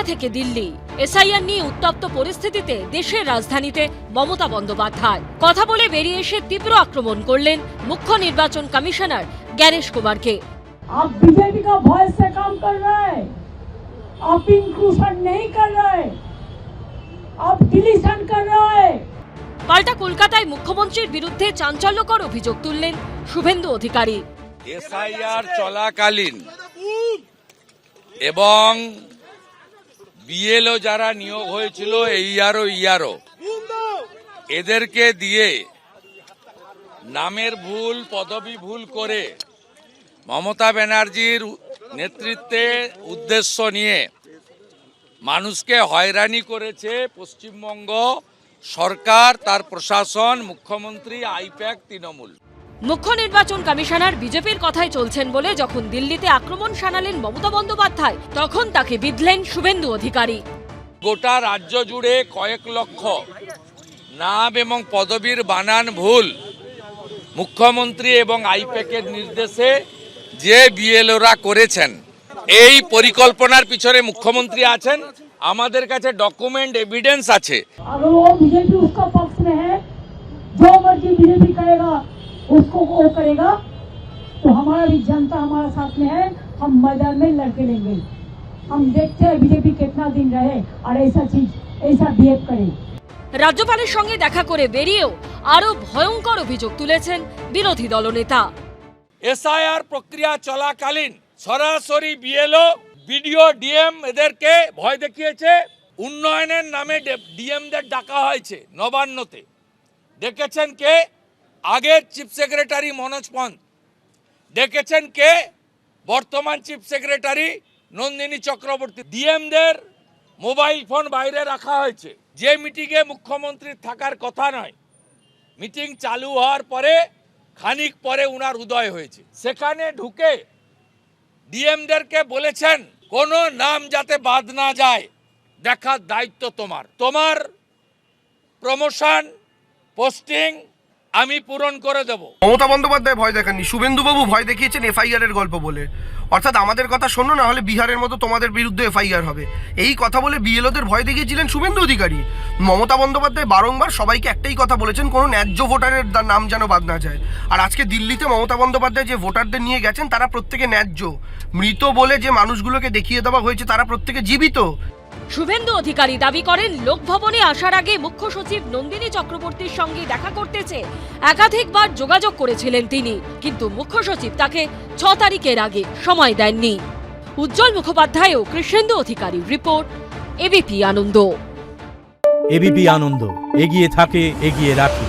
কলকাতা থেকে দিল্লি, এসআইআর নিয়ে উত্তপ্ত পরিস্থিতিতে দেশের রাজধানীতে মমতা বন্দ্যোপাধ্যায় কথা বলে বেরিয়ে এসে তীব্র আক্রমণ করলেন মুখ্য নির্বাচন কমিশনার জ্ঞানেশ কুমারকে। आप बीजेपी का वॉइस से काम कर रहे हैं, आप इंक्लूजन नहीं कर रहे, आप डिलीशन कर रहे। পাল্টা কলকাতায় মুখ্যমন্ত্রীর বিরুদ্ধে চাঞ্চল্যকর অভিযোগ তুললেন শুভেন্দু অধিকারী। এসআইআর চলাকালীন এবং বিএলও যারা নিয়োগ হয়েছিল ইআরও এদেরকে দিয়ে নামের ভুল, পদবি ভুল করে মমতা ব্যানার্জির নেতৃত্বে উদ্দেশ্য নিয়ে মানুষকে হয়রানি করেছে পশ্চিমবঙ্গ সরকার, তার প্রশাসন, মুখ্যমন্ত্রী, আইপ্যাক, তৃণমূল। মুখ্য নির্বাচন কমিশনার বিজেপির কথায় চলছেন বলে যখন দিল্লিতে আক্রমণ শানালেন মমতা বন্দ্যোপাধ্যায়, তখন তাকে বিঁধলেন শুভেন্দু অধিকারী। গোটা রাজ্য জুড়ে কয়েক লক্ষ নাম এবং পদবীর বানান ভুল মুখ্যমন্ত্রী এবং আইপ্যাকের নির্দেশে যে বিএলওরা করেছেন, এই পরিকল্পনার পিছনে মুখ্যমন্ত্রী আছেন। আমাদের কাছে ডকুমেন্ট এভিডেন্স আছে। अगर वो बीजेपी उसका पक्ष में है, जो मर्जी बीजेपी करेगा उसको वो करेगा, तो हमारा भी जनता हमारा साथ में है, हम मैदान में लड़के लेंगे। हम देखते हैं बीजेपी कितना दिन रहे और ऐसा बिहेव करे। রাজ্যপালের সঙ্গে দেখা করে বেরিয়েও আরো ভয়ঙ্কর অভিযোগ তুলেছেন বিরোধী দলনেতা। এসআইআর প্রক্রিয়া চলাকালীন সরাসরি বিএলও, বিডিও, ডিএম এদেরকে ভয় দেখিয়েছে। উন্নয়নের নামে ডিএমদের ডাকা হয়েছে নবান্নতে। ডেকেছেন কে? আগের চিফ সেক্রেটারি মনোজ পন্ত। ডেকেছেন কে? বর্তমান চিফ সেক্রেটারি নন্দিনী চক্রবর্তী। ডিএমদের মোবাইল ফোন বাইরে রাখা হয়েছে। যে মিটিংয়ে মুখ্যমন্ত্রীর থাকার কথা নয়, মিটিং চালু হওয়ার পরে খানিক পরে উনার উদয় হয়েছে। সেখানে ঢুকে ডিএমদেরকে বলেছেন কোনো নাম যাতে বাদ না যায়, দেখার দায়িত্ব তোমার। তোমার প্রমোশন, পোস্টিং আমি পূরণ করে দেব। মমতা বন্দ্যোপাধ্যায় ভয় দেখাননি, শুভেন্দুবাবু ভয় দেখিয়েছেন এফআইআর এর গল্প বলে। অর্থাৎ আমাদের কথা শোনো, না হলে বিহারের মতো তোমাদের বিরুদ্ধে এফআইআর হবে, এই কথা বলে বিএলওদের ভয় দেখিয়েছিলেন শুভেন্দু অধিকারী। মমতা বন্দ্যোপাধ্যায় বারংবার সবাইকে একটাই কথা বলেছেন, কোনো ন্যায্য ভোটারের নাম যেন বাদ না যায়। আর আজকে দিল্লিতে মমতা বন্দ্যোপাধ্যায় যে ভোটারদের নিয়ে গেছেন তারা প্রত্যেকে ন্যায্য। মৃত বলে যে মানুষগুলোকে দেখিয়ে দেওয়া হয়েছে তারা প্রত্যেকে জীবিত। শুভেন্দু অধিকারী দাবি করেন লোকভবনে আসার আগে মুখ্য সচিব নন্দিনী চক্রবর্তীর সঙ্গে দেখা করতে চেয়ে একাধিকবার যোগাযোগ করেছিলেন তিনি, কিন্তু মুখ্য সচিব তাকে 6 তারিখের আগে সময় দেননি। উজ্জ্বল মুখোপাধ্যায় ও কৃষ্ণেন্দু অধিকারীর রিপোর্ট, এবিপি আনন্দ। এবিপি আনন্দ, এগিয়ে থাকে, এগিয়ে রাখে।